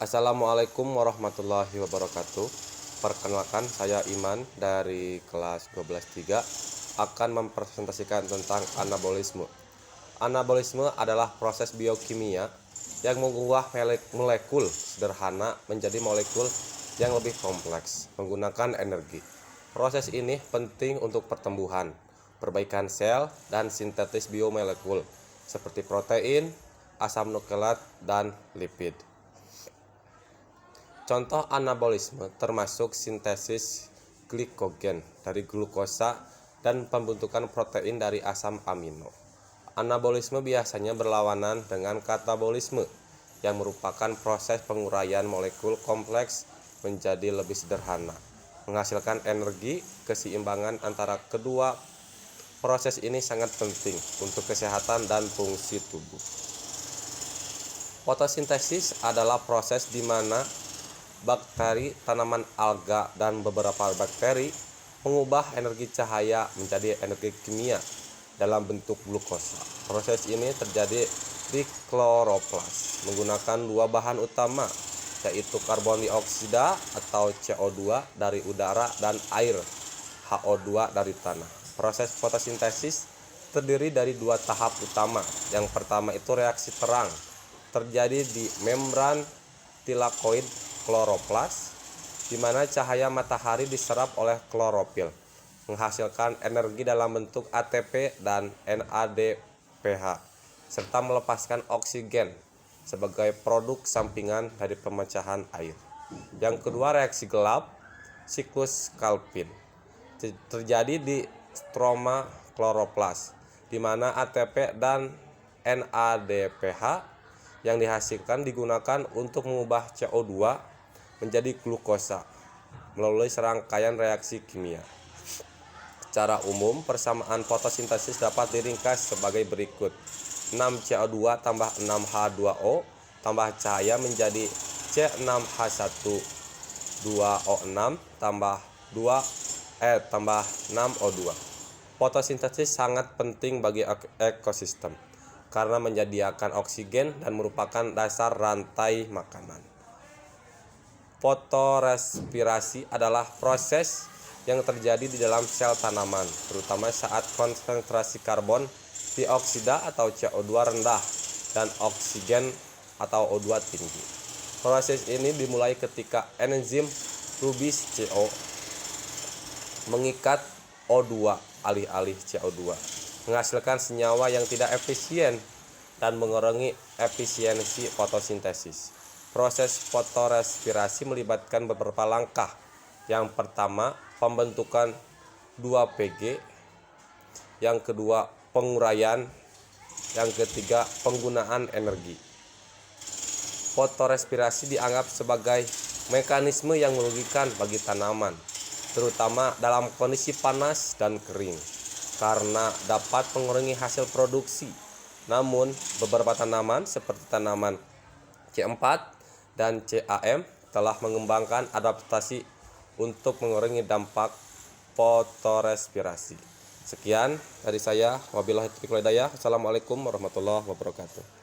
Assalamualaikum warahmatullahi wabarakatuh. Perkenalkan, saya Iman dari kelas 12.3 akan mempresentasikan tentang anabolisme. Anabolisme adalah proses biokimia yang mengubah molekul sederhana menjadi molekul yang lebih kompleks menggunakan energi. Proses ini penting untuk pertumbuhan, perbaikan sel, dan sintetis biomolekul seperti protein, asam nukleat, dan lipid. Contoh anabolisme termasuk sintesis glikogen dari glukosa dan pembentukan protein dari asam amino. Anabolisme biasanya berlawanan dengan katabolisme, yang merupakan proses penguraian molekul kompleks menjadi lebih sederhana, menghasilkan energi. Keseimbangan antara kedua proses ini sangat penting untuk kesehatan dan fungsi tubuh. Fotosintesis adalah proses di mana bakteri, tanaman alga, dan beberapa bakteri mengubah energi cahaya menjadi energi kimia dalam bentuk glukosa. Proses ini terjadi di kloroplas menggunakan dua bahan utama, yaitu karbon dioksida atau CO2 dari udara dan air HO2 dari tanah. Proses fotosintesis terdiri dari dua tahap utama. Yang pertama itu reaksi terang, terjadi di membran tilakoid kloroplas, di mana cahaya matahari diserap oleh klorofil, menghasilkan energi dalam bentuk ATP dan NADPH, serta melepaskan oksigen sebagai produk sampingan dari pemecahan air. Yang kedua, reaksi gelap, siklus Calvin, terjadi di stroma kloroplas, di mana ATP dan NADPH yang dihasilkan digunakan untuk mengubah CO2 menjadi glukosa melalui serangkaian reaksi kimia. Secara umum, persamaan fotosintesis dapat diringkas sebagai berikut. 6CO2 tambah 6H2O tambah cahaya menjadi C6H12O6 tambah 6O2. Fotosintesis sangat penting bagi ekosistem karena menyediakan oksigen dan merupakan dasar rantai makanan. Fotorespirasi adalah proses yang terjadi di dalam sel tanaman, terutama saat konsentrasi karbon dioksida atau CO2 rendah dan oksigen atau O2 tinggi. Proses ini dimulai ketika enzim rubis CO mengikat O2 alih-alih CO2, menghasilkan senyawa yang tidak efisien dan mengurangi efisiensi fotosintesis. Proses fotorespirasi melibatkan beberapa langkah. Yang pertama, pembentukan 2PG. Yang kedua, penguraian. Yang ketiga, penggunaan energi. Fotorespirasi dianggap sebagai mekanisme yang merugikan bagi tanaman, terutama dalam kondisi panas dan kering, karena dapat mengurangi hasil produksi. Namun, beberapa tanaman seperti tanaman C4 dan CAM telah mengembangkan adaptasi untuk mengurangi dampak fotorespirasi. Sekian dari saya. Wabillahi taufiq wal hidayah. Assalamualaikum warahmatullahi wabarakatuh.